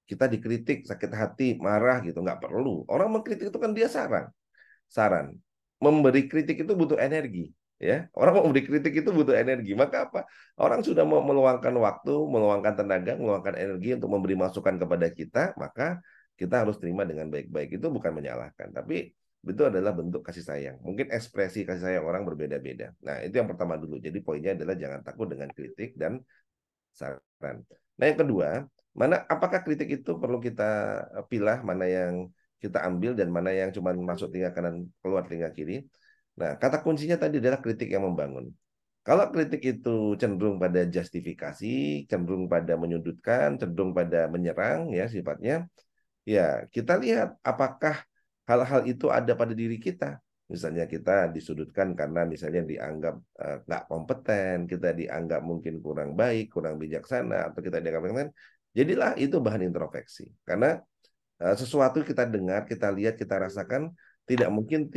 kita dikritik sakit hati marah gitu nggak perlu orang mengkritik itu kan dia saran memberi kritik itu butuh energi ya orang mau memberi kritik itu butuh energi maka apa orang sudah mau meluangkan waktu meluangkan tenaga meluangkan energi untuk memberi masukan kepada kita maka kita harus terima dengan baik-baik itu bukan menyalahkan tapi itu adalah bentuk kasih sayang. Mungkin ekspresi kasih sayang orang berbeda-beda. Nah, itu yang pertama dulu. Jadi poinnya adalah jangan takut dengan kritik dan saran. Nah, yang kedua, apakah kritik itu perlu kita pilah mana yang kita ambil dan mana yang cuma masuk telinga kanan keluar telinga kiri. Nah, kata kuncinya tadi adalah kritik yang membangun. Kalau kritik itu cenderung pada justifikasi, cenderung pada menyudutkan, cenderung pada menyerang ya sifatnya, ya kita lihat apakah hal-hal itu ada pada diri kita. Misalnya kita disudutkan karena misalnya dianggap nggak kompeten, kita dianggap mungkin kurang baik, kurang bijaksana, atau kita dianggap kompeten. Jadilah itu bahan introspeksi. Karena sesuatu kita dengar, kita lihat, kita rasakan tidak mungkin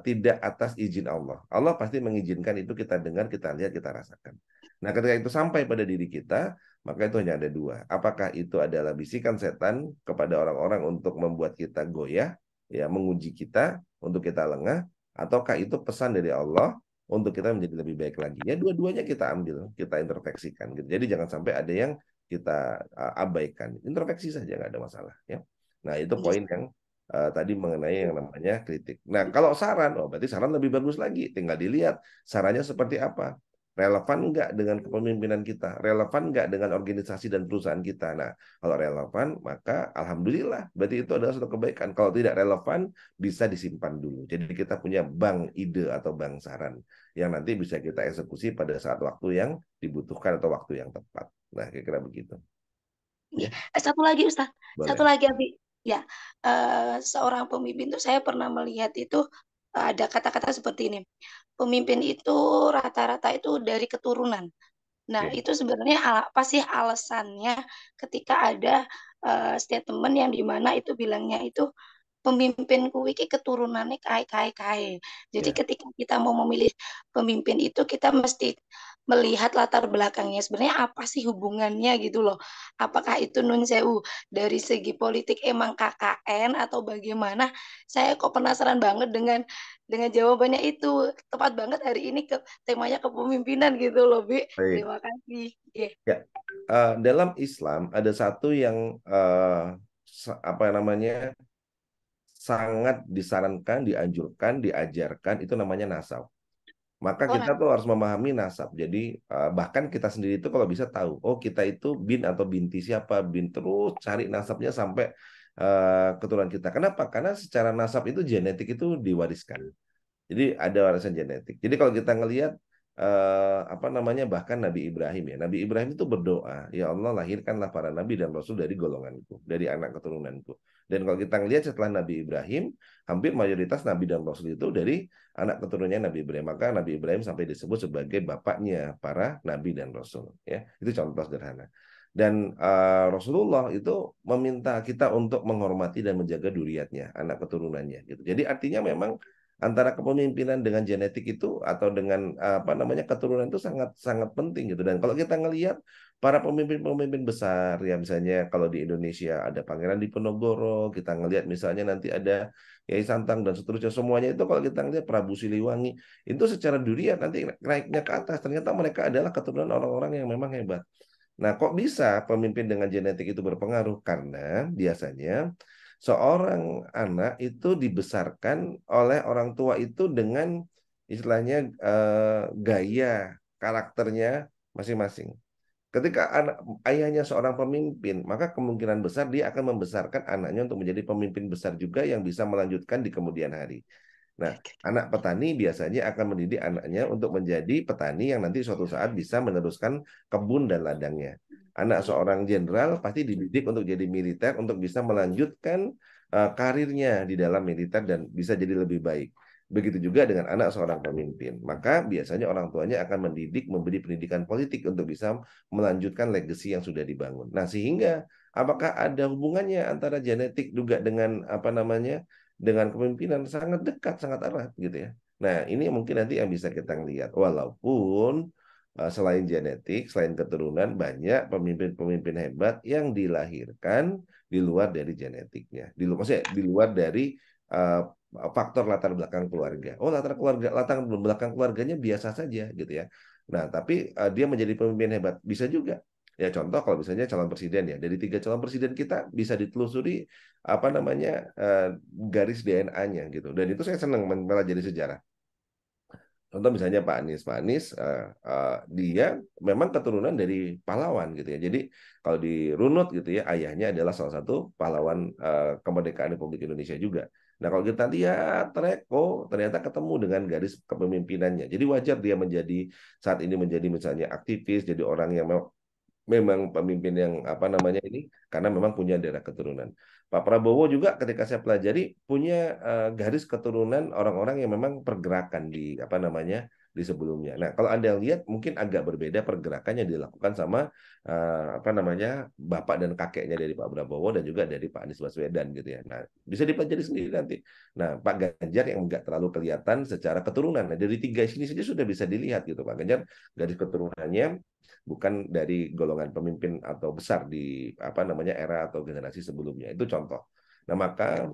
tidak atas izin Allah. Allah pasti mengizinkan itu kita dengar, kita lihat, kita rasakan. Nah, ketika itu sampai pada diri kita, maka itu hanya ada dua. Apakah itu adalah bisikan setan kepada orang-orang untuk membuat kita goyah, ya, menguji kita untuk kita lengah, ataukah itu pesan dari Allah untuk kita menjadi lebih baik lagi? Ya, dua-duanya kita ambil, kita introspeksikan. Gitu. Jadi jangan sampai ada yang kita abaikan. Introspeksi saja nggak ada masalah. Ya. Nah, itu poin yang tadi mengenai yang namanya kritik. Nah, kalau saran, oh berarti saran lebih bagus lagi. Tinggal dilihat sarannya seperti apa. Relevan nggak dengan kepemimpinan kita? Relevan nggak dengan organisasi dan perusahaan kita? Nah, kalau relevan, maka alhamdulillah. Berarti itu adalah suatu kebaikan. Kalau tidak relevan, bisa disimpan dulu. Jadi kita punya bank ide atau bank saran yang nanti bisa kita eksekusi pada saat waktu yang dibutuhkan atau waktu yang tepat. Nah, kira-kira begitu. Ya,
Satu lagi Ustaz, satu
boleh.
lagi Abi. Ya, seorang pemimpin tuh saya pernah melihat itu ada kata-kata seperti ini. Pemimpin itu rata-rata itu dari keturunan. Nah,
Oke.
itu sebenarnya apa sih alasannya ketika ada statement yang dimana itu bilangnya itu pemimpinku iki keturunannya kae. Jadi
Ya,
ketika kita mau memilih pemimpin itu kita mesti melihat latar belakangnya sebenarnya apa sih hubungannya gitu loh. Apakah itu nun sewu dari segi politik emang KKN atau bagaimana? Saya kok penasaran banget dengan jawabannya itu. Tepat banget hari ini temanya kepemimpinan gitu loh, Bi.
baik.
Terima kasih. Yeah.
Ya, dalam Islam ada satu yang apa namanya sangat disarankan, dianjurkan, diajarkan itu namanya nasab. Maka
Oh,
kita tuh harus memahami nasab. Jadi bahkan kita sendiri itu kalau bisa tahu, oh kita itu bin atau binti siapa, bin terus cari nasabnya sampai keturunan kita. Kenapa? Karena secara nasab itu genetik itu diwariskan. Jadi ada warisan genetik. Jadi kalau kita ngelihat apa namanya bahkan Nabi Ibrahim ya, Nabi Ibrahim itu berdoa, ya Allah lahirkanlah para nabi dan rasul dari golonganku, dari anak keturunanku. Dan kalau kita ngelihat setelah Nabi Ibrahim, hampir mayoritas nabi dan rasul itu dari anak keturunannya Nabi Ibrahim. Maka Nabi Ibrahim sampai disebut sebagai bapaknya para nabi dan rasul. Ya, itu contoh sederhana. Dan Rasulullah itu meminta kita untuk menghormati dan menjaga duriatnya, anak keturunannya. Gitu. Jadi artinya memang antara kepemimpinan dengan genetik itu atau dengan apa namanya keturunan itu sangat sangat penting gitu. Dan kalau kita ngelihat para pemimpin-pemimpin besar ya misalnya kalau di Indonesia ada Pangeran Diponegoro, kita ngelihat misalnya nanti ada Yai Santang dan seterusnya semuanya itu kalau kita ngelihat Prabu Siliwangi itu secara durian nanti naiknya ke atas ternyata mereka adalah keturunan orang-orang yang memang hebat. Nah, kok bisa pemimpin dengan genetik itu berpengaruh? Karena biasanya seorang anak itu dibesarkan oleh orang tua itu dengan istilahnya gaya karakternya masing-masing. Ketika ayahnya seorang pemimpin, maka kemungkinan besar dia akan membesarkan anaknya untuk menjadi pemimpin besar juga yang bisa melanjutkan di kemudian hari. Nah, anak petani biasanya akan mendidik anaknya untuk menjadi petani yang nanti suatu saat bisa meneruskan kebun dan ladangnya. Anak seorang jenderal pasti dididik untuk jadi militer untuk bisa melanjutkan karirnya di dalam militer dan bisa jadi lebih baik. Begitu juga dengan anak seorang pemimpin. Maka biasanya orang tuanya akan mendidik, memberi pendidikan politik untuk bisa melanjutkan legacy yang sudah dibangun. Nah, sehingga apakah ada hubungannya antara genetik juga dengan apa namanya dengan kepemimpinan sangat dekat, sangat erat gitu ya. Nah, ini mungkin nanti yang bisa kita lihat. Walaupun selain genetik, selain keturunan, banyak pemimpin-pemimpin hebat yang dilahirkan di luar dari genetiknya. Maksudnya di luar dari uh, faktor latar belakang keluarga. Oh, latar belakang keluarganya biasa saja gitu ya. Nah, tapi dia menjadi pemimpin hebat bisa juga. Ya contoh kalau misalnya calon presiden ya, dari 3 calon presiden kita bisa ditelusuri apa namanya garis DNA-nya gitu. Dan itu saya senang malah jadi sejarah. Contoh misalnya Pak Anies dia memang keturunan dari pahlawan gitu ya. Jadi kalau dirunut gitu ya, ayahnya adalah salah satu pahlawan kemerdekaan Republik Indonesia juga. Nah kalau kita lihat Treko ternyata ketemu dengan garis kepemimpinannya. Jadi wajar dia menjadi saat ini menjadi misalnya aktivis, jadi orang yang memang pemimpin yang apa namanya ini karena memang punya darah keturunan. Pak Prabowo juga ketika saya pelajari punya garis keturunan orang-orang yang memang pergerakan di apa namanya di sebelumnya. Nah, kalau Anda lihat mungkin agak berbeda pergerakan yang dilakukan sama apa namanya bapak dan kakeknya dari Pak Prabowo dan juga dari Pak Anies Baswedan gitu ya. Nah, bisa dipelajari sendiri nanti. Nah, Pak Ganjar yang enggak terlalu kelihatan secara keturunan. Nah, dari 3 sini saja sudah bisa dilihat gitu Pak Ganjar garis keturunannya bukan dari golongan pemimpin atau besar di apa namanya era atau generasi sebelumnya. Itu contoh. Nah, maka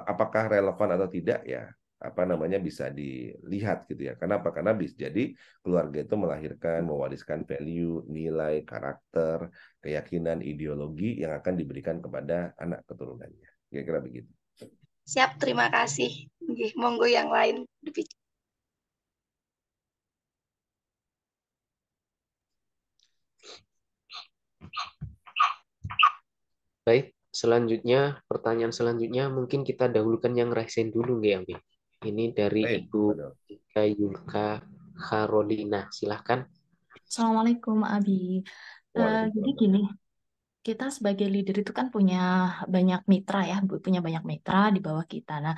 apakah relevan atau tidak ya apa namanya bisa dilihat gitu ya. Kenapa? Karena bisa jadi keluarga itu melahirkan, mewariskan value, nilai, karakter, keyakinan, ideologi yang akan diberikan kepada anak keturunannya. Kira-kira begitu.
Siap, terima kasih. Monggo yang lain.
Baik, selanjutnya pertanyaan selanjutnya mungkin kita dahulukan yang resen dulu nggak Abi? Ini dari
Baik,
Ibu Yulka Karolina. Silahkan.
Assalamualaikum, Abi. Jadi
Waalaikumsalam.
gini, kita sebagai leader itu kan punya banyak mitra ya, punya banyak mitra di bawah kita. Nah,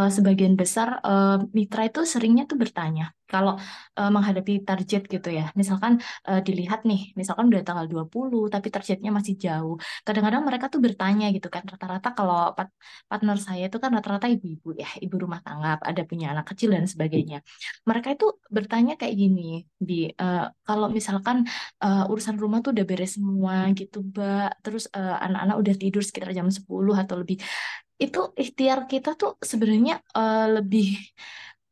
sebagian besar mitra itu seringnya tuh bertanya, kalau menghadapi target gitu ya. Misalkan dilihat nih, misalkan udah tanggal 20 tapi targetnya masih jauh. Kadang-kadang mereka tuh bertanya gitu kan. Rata-rata kalau partner saya itu kan rata-rata ibu-ibu ya, ibu rumah tangga, ada punya anak kecil dan sebagainya. Mereka itu bertanya kayak gini, kalau misalkan urusan rumah tuh udah beres semua gitu, Mbak. Terus anak-anak udah tidur sekitar jam 10 atau lebih. Itu ikhtiar kita tuh sebenarnya lebih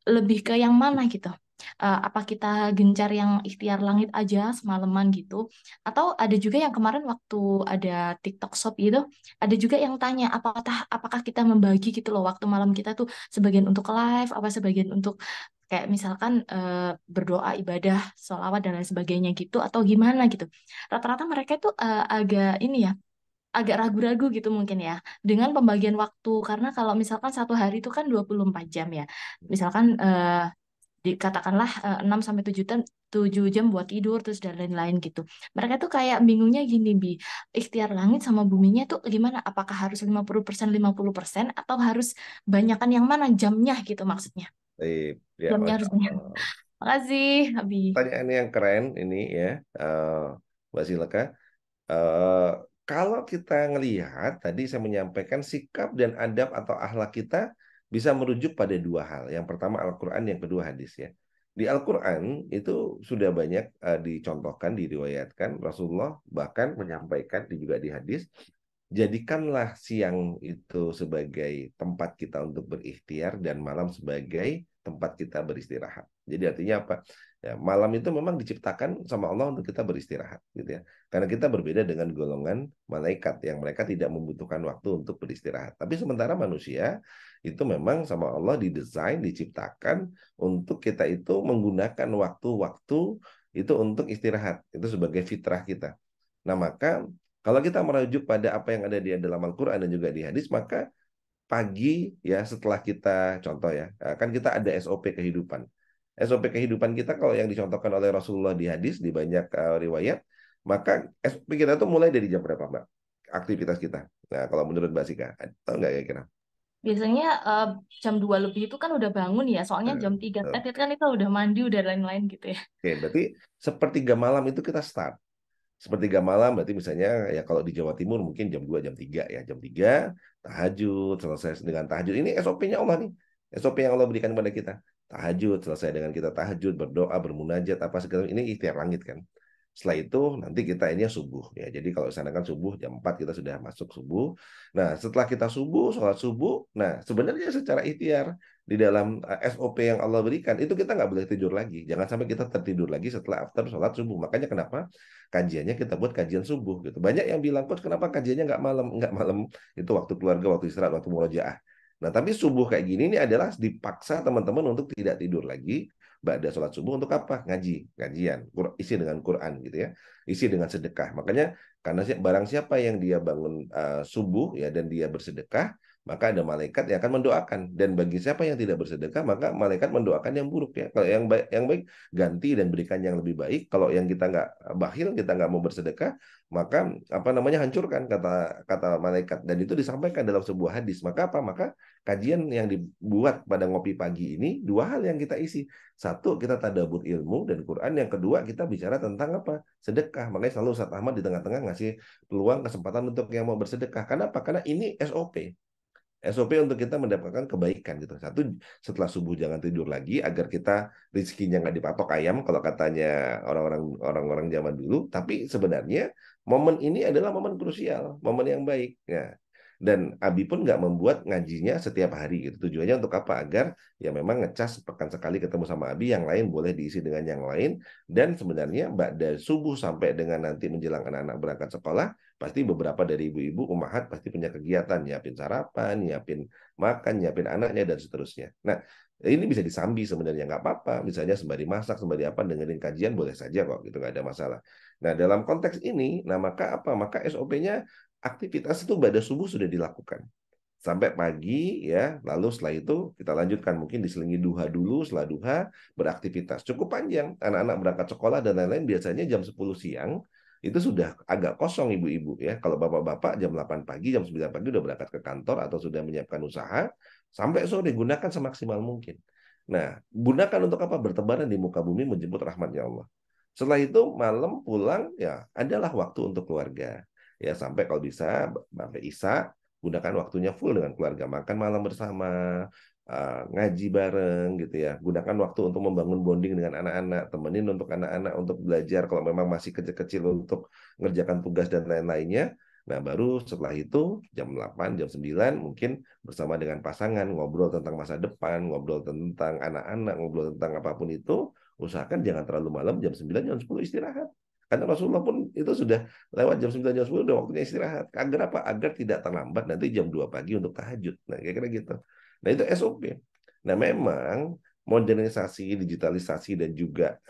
lebih ke yang mana gitu. Apa kita gencar yang ikhtiar langit aja semalaman gitu, atau ada juga yang kemarin waktu ada TikTok Shop gitu, ada juga yang tanya apakah kita membagi gitu loh waktu malam kita tuh sebagian untuk live, apa sebagian untuk kayak misalkan berdoa, ibadah, sholawat dan lain sebagainya gitu, atau gimana gitu. Rata-rata mereka itu agak ini ya, agak ragu-ragu gitu mungkin ya dengan pembagian waktu, karena kalau misalkan satu hari itu kan 24 jam ya. Misalkan dikatakanlah 6 sampai 7 jam buat tidur terus dan lain-lain gitu. Mereka tuh kayak bingungnya gini, ikhtiar langit sama buminya tuh gimana? Apakah harus 50% atau harus banyakan yang mana jamnya gitu maksudnya.
Ya,
Jamnya
Masya
harus banyak.
Allah.
Makasih, Abi.
Pertanyaan yang keren ini ya, Mbak Silaka. Eh, Kalau kita ngelihat tadi saya menyampaikan sikap dan adab atau akhlak kita bisa merujuk pada dua hal. Yang pertama Al-Quran, yang kedua hadis ya. Di Al-Quran itu sudah banyak dicontohkan, diriwayatkan Rasulullah bahkan menyampaikan juga di hadis, jadikanlah siang itu sebagai tempat kita untuk berikhtiar dan malam sebagai tempat kita beristirahat. Jadi artinya apa? Ya, malam itu memang diciptakan sama Allah untuk kita beristirahat, gitu ya. Karena kita berbeda dengan golongan malaikat yang mereka tidak membutuhkan waktu untuk beristirahat. Tapi sementara manusia itu memang sama Allah didesain, diciptakan untuk kita itu menggunakan waktu-waktu itu untuk istirahat. Itu sebagai fitrah kita. Nah, maka kalau kita merujuk pada apa yang ada di dalam Al-Quran dan juga di hadis, maka pagi ya setelah kita contoh ya, kan kita ada SOP kehidupan. SOP kehidupan kita kalau yang dicontohkan oleh Rasulullah di hadis, di banyak riwayat, maka SOP kita tuh mulai dari jam berapa, Mbak? Aktivitas kita. Nah, kalau menurut Mbak Sika, tahu nggak kira-kira?
Biasanya jam 2 lebih itu kan udah bangun ya, soalnya jam 3
Nah,
tadi kan itu udah mandi, udah lain-lain gitu ya.
Oke, berarti sepertiga malam itu kita start. Sepertiga malam berarti misalnya ya kalau di Jawa Timur mungkin jam 2 jam 3 ya. Jam 3 tahajud, selesai dengan tahajud. Ini SOP-nya Allah nih. SOP yang Allah berikan kepada kita. Tahajud, selesai dengan kita tahajud, berdoa, bermunajat, apa segala ini ikhtiar langit kan. Setelah itu nanti kita ini subuh ya. Jadi kalau sana kan subuh jam 4 kita sudah masuk subuh. Nah, setelah kita subuh, sholat subuh, nah sebenarnya secara ikhtiar di dalam SOP yang Allah berikan itu kita nggak boleh tidur lagi. Jangan sampai kita tertidur lagi setelah after sholat subuh. Makanya kenapa kajiannya kita buat kajian subuh gitu. Banyak yang bilang, coach kenapa kajiannya nggak malam? Nggak malam itu waktu keluarga, waktu istirahat, waktu murojaah. Nah, tapi subuh kayak gini ini adalah dipaksa teman-teman untuk tidak tidur lagi. Ba'da sholat subuh untuk apa? Ngajian, isi dengan Quran gitu ya, isi dengan sedekah. Makanya karena barang siapa yang dia bangun subuh ya dan dia bersedekah, maka ada malaikat yang akan mendoakan. Dan bagi siapa yang tidak bersedekah, maka malaikat mendoakan yang buruk ya. Kalau yang baik ganti dan berikan yang lebih baik. Kalau yang kita nggak bakhil, kita nggak mau bersedekah, maka apa namanya hancurkan kata kata malaikat. Dan itu disampaikan dalam sebuah hadis. Maka apa? Maka kajian yang dibuat pada ngopi pagi ini dua hal yang kita isi. Satu, kita tadabbur ilmu dan Quran. Yang kedua, kita bicara tentang apa? Sedekah. Makanya selalu Ustaz Ahmad di tengah-tengah ngasih peluang kesempatan untuk yang mau bersedekah. Kenapa? Karena ini SOP. SOP untuk kita mendapatkan kebaikan gitu. Satu, setelah subuh jangan tidur lagi agar kita rezekinya nggak dipatok ayam kalau katanya orang-orang zaman dulu. Tapi sebenarnya momen ini adalah momen krusial, momen yang baik. Ya. Dan Abi pun nggak membuat ngajinya setiap hari gitu. Tujuannya untuk apa? Agar ya memang ngecas pekan sekali ketemu sama Abi, yang lain boleh diisi dengan yang lain. Dan sebenarnya dari subuh sampai dengan nanti menjelang anak-anak berangkat sekolah, pasti beberapa dari ibu-ibu umahat pasti punya kegiatan, nyiapin sarapan, nyiapin makan, nyiapin anaknya, dan seterusnya. Nah, ini bisa disambi sebenarnya, nggak apa-apa. Misalnya sembari masak, sembari apa, dengerin kajian, boleh saja kok, gitu, nggak ada masalah. Nah, dalam konteks ini, nah maka apa? Maka SOP-nya aktivitas itu pada subuh sudah dilakukan. Sampai pagi ya, lalu setelah itu kita lanjutkan mungkin diselingi duha dulu, setelah duha beraktivitas cukup panjang, anak-anak berangkat sekolah dan lain-lain biasanya jam 10 siang itu sudah agak kosong ibu-ibu ya. Kalau bapak-bapak jam 8 pagi, jam 9 pagi udah berangkat ke kantor atau sudah menyiapkan usaha, sampai sore gunakan semaksimal mungkin. Nah, gunakan untuk apa? Bertebaran di muka bumi menjemput rahmatnya Allah. Setelah itu malam pulang ya adalah waktu untuk keluarga. Ya sampai kalau bisa sampai Isya gunakan waktunya full dengan keluarga, makan malam bersama, ngaji bareng gitu ya. Gunakan waktu untuk membangun bonding dengan anak-anak, temenin untuk anak-anak untuk belajar kalau memang masih kecil-kecil untuk mengerjakan tugas dan lain-lainnya. Nah, baru setelah itu jam 8, jam 9 mungkin bersama dengan pasangan ngobrol tentang masa depan, ngobrol tentang anak-anak, ngobrol tentang apapun itu, usahakan jangan terlalu malam, jam 9, jam 10 istirahat. Karena Rasulullah pun itu sudah lewat jam 9, jam 10 udah waktunya istirahat. Agar apa? Agar tidak terlambat nanti jam 2 pagi untuk tahajud. Nah, kira-kira gitu. Nah, itu SOP. Nah, memang modernisasi, digitalisasi, dan juga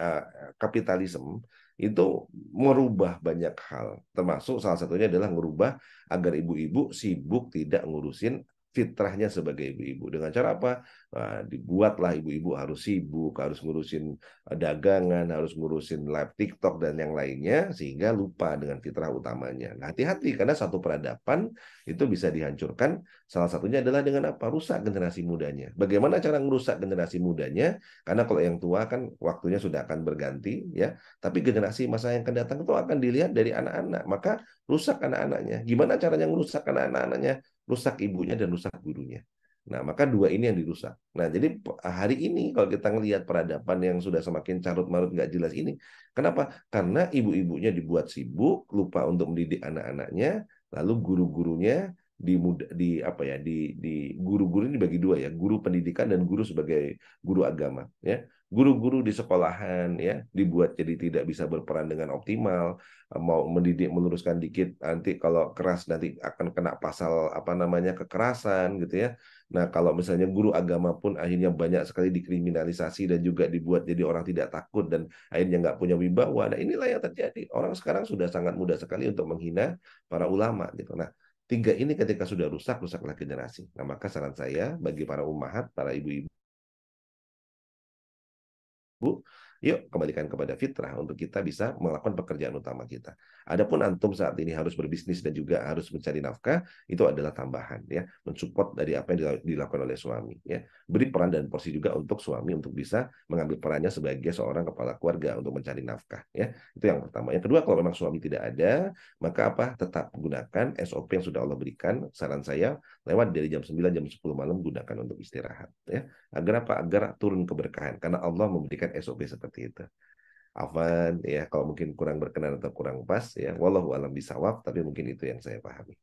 kapitalisme itu merubah banyak hal. Termasuk salah satunya adalah merubah agar ibu-ibu sibuk tidak ngurusin fitrahnya sebagai ibu-ibu. Dengan cara apa? Nah, dibuatlah ibu-ibu harus sibuk, harus ngurusin dagangan, harus ngurusin live TikTok dan yang lainnya, sehingga lupa dengan fitrah utamanya. Nah, hati-hati, karena satu peradaban itu bisa dihancurkan. Salah satunya adalah dengan apa? Rusak generasi mudanya. Bagaimana cara merusak generasi mudanya? Karena kalau yang tua kan waktunya sudah akan berganti, ya. Tapi generasi masa yang akan datang itu akan dilihat dari anak-anak. Maka rusak anak-anaknya. Gimana caranya merusak anak-anaknya? Rusak ibunya dan rusak gurunya. Nah, maka dua ini yang dirusak. Nah, jadi hari ini kalau kita ngelihat peradaban yang sudah semakin carut-marut nggak jelas ini, kenapa? Karena ibu-ibunya dibuat sibuk, lupa untuk mendidik anak-anaknya, lalu guru-gurunya di apa ya di guru-guru ini dibagi dua ya, guru pendidikan dan guru sebagai guru agama ya. Guru-guru di sekolahan ya dibuat jadi tidak bisa berperan dengan optimal, mau mendidik meluruskan dikit nanti kalau keras nanti akan kena pasal apa namanya kekerasan gitu ya. Nah, kalau misalnya guru agama pun akhirnya banyak sekali dikriminalisasi dan juga dibuat jadi orang tidak takut dan akhirnya nggak punya wibawa. Nah, inilah yang terjadi. Orang sekarang sudah sangat mudah sekali untuk menghina para ulama gitu. Nah, tiga ini ketika sudah rusak, rusaklah generasi. Nah, maka saran saya bagi para ummahat, para ibu-ibu, yuk kembalikan kepada fitrah untuk kita bisa melakukan pekerjaan utama kita. Adapun antum saat ini harus berbisnis dan juga harus mencari nafkah, itu adalah tambahan ya, mensupport dari apa yang dilakukan oleh suami ya. Beri peran dan porsi juga untuk suami untuk bisa mengambil perannya sebagai seorang kepala keluarga untuk mencari nafkah ya. Itu yang pertama. Yang kedua, kalau memang suami tidak ada, maka apa? Tetap gunakan SOP yang sudah Allah berikan. Saran saya lewat dari jam 9, jam 10 malam gunakan untuk istirahat ya. Agar apa? Agar turun keberkahan. Karena Allah memberikan SOP seperti itu. Afan, ya kalau mungkin kurang berkenan atau kurang pas, ya wallahu alam bisawab, tapi mungkin itu yang saya pahami.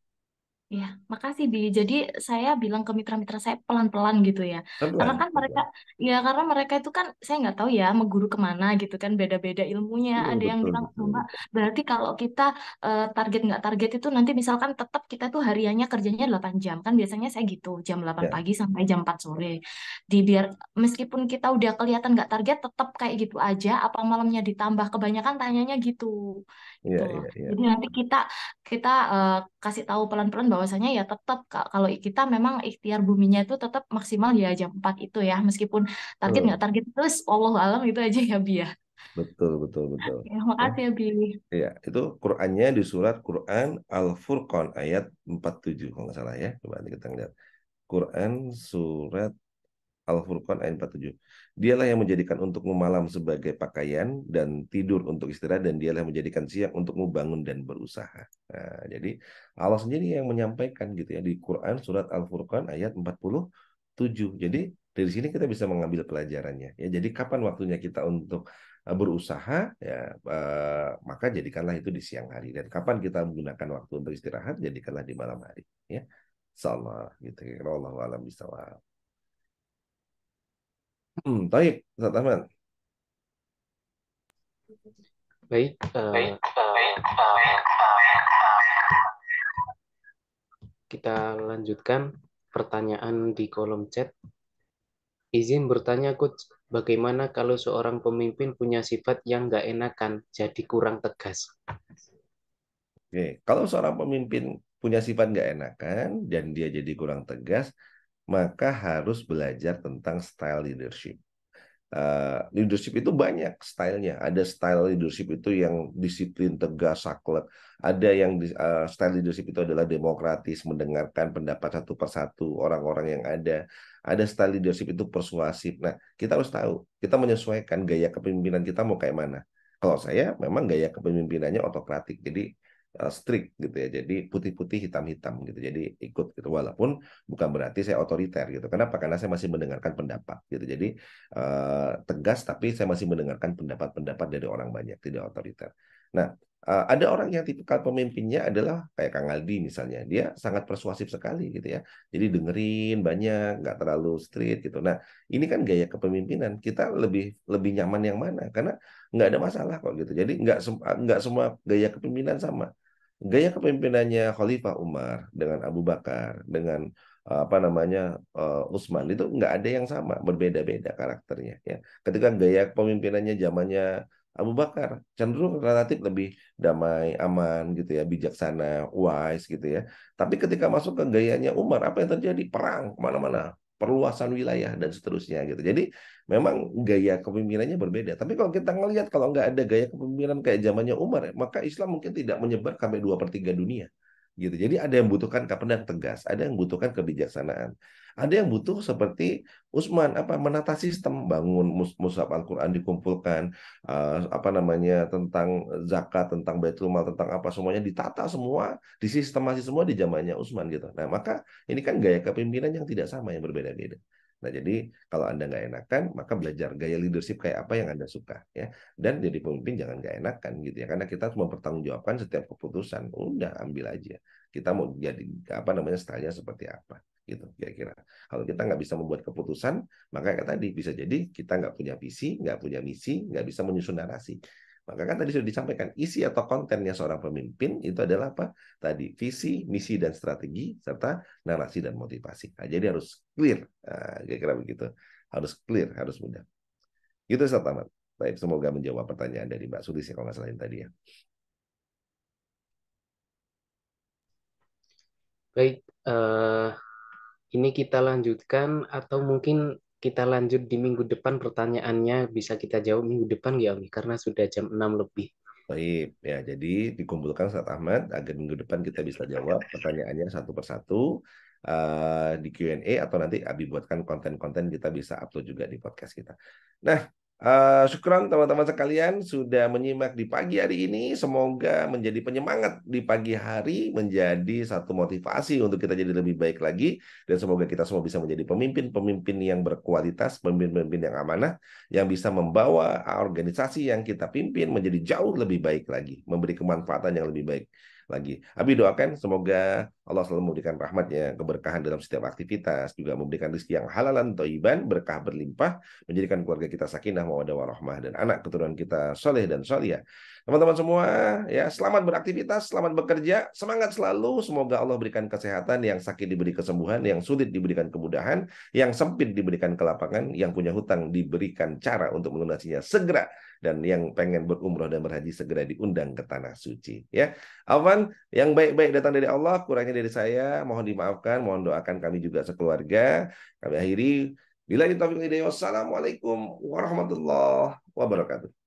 Ya, makasih Bi. Jadi saya bilang ke mitra-mitra saya pelan-pelan gitu ya. Karena
Pelan,
kan mereka,
pelan.
ya karena mereka itu kan saya nggak tahu ya mau guru kemana gitu kan beda-beda ilmunya.
Betul,
Ada yang
betul,
bilang
betul,
Mbak,
betul.
berarti kalau kita target nggak target itu nanti misalkan tetap kita tuh hariannya kerjanya 8 jam kan biasanya saya gitu jam 8
Ya,
pagi sampai jam 4 sore. Di biar meskipun kita udah kelihatan nggak target tetap kayak gitu aja. Apa malamnya ditambah kebanyakan tanyanya gitu
ya,
gitu loh.
ya, ya.
Jadi nanti kita kita kasih tahu pelan-pelan bahwasanya ya tetap kalau kita memang ikhtiar buminya itu tetap maksimal ya jam 4 itu ya meskipun target
Betul,
nggak target terus Allah alam itu aja ya Bi ya.
betul, betul, betul.
Ya,
Ya,
makasih ya Bi.
ya, itu Qur'annya di surat Quran Al-Furqan ayat 47 kalau nggak salah ya. Coba nanti kita lihat. Quran surat Al-Furqan ayat 47. Dialah yang menjadikan untukmu malam sebagai pakaian dan tidur untuk istirahat, dan dialah yang menjadikan siang untukmu bangun dan berusaha. Nah, jadi Allah sendiri yang menyampaikan gitu ya di Quran surat Al-Furqan ayat 47. Jadi dari sini kita bisa mengambil pelajarannya ya. Jadi kapan waktunya kita untuk berusaha ya, maka jadikanlah itu di siang hari, dan kapan kita menggunakan waktu untuk istirahat jadikanlah di malam hari ya. Insyaallah gitu. Wallahu a'lam bishawab. Baik, Ustaz Ahmad.
Baik, kita lanjutkan pertanyaan di kolom chat. Izin bertanya, Coach, bagaimana kalau seorang pemimpin punya sifat yang nggak enakan, jadi kurang tegas?
Oke, kalau seorang pemimpin punya sifat nggak enakan dan dia jadi kurang tegas, maka harus belajar tentang style leadership. Leadership itu banyak stylenya. Ada style leadership itu yang disiplin, tegas, saklek. Ada yang style leadership itu adalah demokratis, mendengarkan pendapat satu persatu orang-orang yang ada. Ada style leadership itu persuasif. Nah, kita harus tahu, kita menyesuaikan gaya kepemimpinan kita mau kayak mana. Kalau saya memang gaya kepemimpinannya otokratik, jadi strict gitu ya. Jadi putih-putih, hitam-hitam gitu. Jadi ikut gitu. Walaupun bukan berarti saya otoriter gitu. Kenapa? Karena saya masih mendengarkan pendapat gitu. Jadi tegas, tapi saya masih mendengarkan pendapat-pendapat dari orang banyak, tidak otoriter. Nah, ada orang yang tipikal pemimpinnya adalah kayak Kang Aldi misalnya, dia sangat persuasif sekali gitu ya. Jadi dengerin banyak, nggak terlalu street gitu. Nah, ini kan gaya kepemimpinan. Kita lebih nyaman yang mana? Karena nggak ada masalah kok gitu. Jadi nggak semua gaya kepemimpinan sama. Gaya kepemimpinannya Khalifah Umar dengan Abu Bakar dengan apa namanya Utsman itu nggak ada yang sama, berbeda-beda karakternya ya. Ketika gaya kepemimpinannya zamannya Abu Bakar cenderung relatif lebih damai, aman gitu ya, bijaksana, wise gitu ya. Tapi ketika masuk ke gayanya Umar, apa yang terjadi? Perang kemana-mana, perluasan wilayah dan seterusnya gitu. Jadi memang gaya kepemimpinannya berbeda. Tapi kalau kita ngelihat kalau nggak ada gaya kepemimpinan kayak zamannya Umar, maka Islam mungkin tidak menyebar sampai 2/3 dunia. Gitu. Jadi ada yang butuhkan kapendang tegas, ada yang butuhkan kebijaksanaan, ada yang butuh seperti Utsman apa menata sistem, bangun mushaf Al-Quran dikumpulkan, apa namanya tentang zakat, tentang Baitul Mal, tentang apa semuanya ditata semua, disistemasi semua di zamannya Utsman gitu. Nah maka ini kan gaya kepemimpinan yang tidak sama, yang berbeda-beda. Nah, jadi kalau Anda nggak enakan, maka belajar gaya leadership kayak apa yang Anda suka, ya. Dan jadi pemimpin jangan nggak enakan, gitu ya. Karena kita harus mempertanggungjawabkan setiap keputusan. Udah, ambil aja. Kita mau jadi apa namanya stylenya seperti apa, gitu kira-kira. Kalau kita nggak bisa membuat keputusan, maka kayak tadi bisa jadi kita nggak punya visi, nggak punya misi, nggak bisa menyusun narasi. Maka kan tadi sudah disampaikan, isi atau kontennya seorang pemimpin itu adalah apa? Tadi, visi, misi, dan strategi, serta narasi dan motivasi. Nah, jadi harus clear. Nah, kira-kira begitu. Harus clear, harus mudah. Gitu, Ustaz Ahmad. Baik, semoga menjawab pertanyaan dari Mbak Sulis ya, kalau nggak salah yang tadi ya.
Baik, ini kita lanjutkan atau mungkin kita lanjut di minggu depan pertanyaannya bisa kita jawab minggu depan ya Om, karena sudah jam 6 lebih.
Baik, ya jadi dikumpulkan Ustaz Ahmad agar minggu depan kita bisa jawab pertanyaannya satu persatu di Q&A atau nanti Abi buatkan konten-konten kita bisa upload juga di podcast kita. Nah, syukran teman-teman sekalian sudah menyimak di pagi hari ini. Semoga menjadi penyemangat di pagi hari, menjadi satu motivasi untuk kita jadi lebih baik lagi. Dan semoga kita semua bisa menjadi pemimpin-pemimpin yang berkualitas, pemimpin-pemimpin yang amanah, yang bisa membawa organisasi yang kita pimpin menjadi jauh lebih baik lagi, memberi kemanfaatan yang lebih baik lagi. Abi doakan semoga Allah selalu memberikan rahmatnya, keberkahan dalam setiap aktivitas, juga memberikan rezeki yang halalan, thayyiban, berkah berlimpah, menjadikan keluarga kita sakinah, mawaddah warahmah, dan anak keturunan kita soleh dan solihah. Teman-teman semua, ya selamat beraktivitas, selamat bekerja, semangat selalu. Semoga Allah berikan kesehatan, yang sakit diberi kesembuhan, yang sulit diberikan kemudahan, yang sempit diberikan kelapangan, yang punya hutang diberikan cara untuk melunasinya segera, dan yang pengen berumrah dan berhaji segera diundang ke tanah suci. Ya, Afwan, yang baik-baik datang dari Allah, kurangnya dari saya, mohon dimaafkan, mohon doakan kami juga sekeluarga. Kami akhiri, billahi taufiq wal hidayah. Wassalamualaikum warahmatullahi wabarakatuh.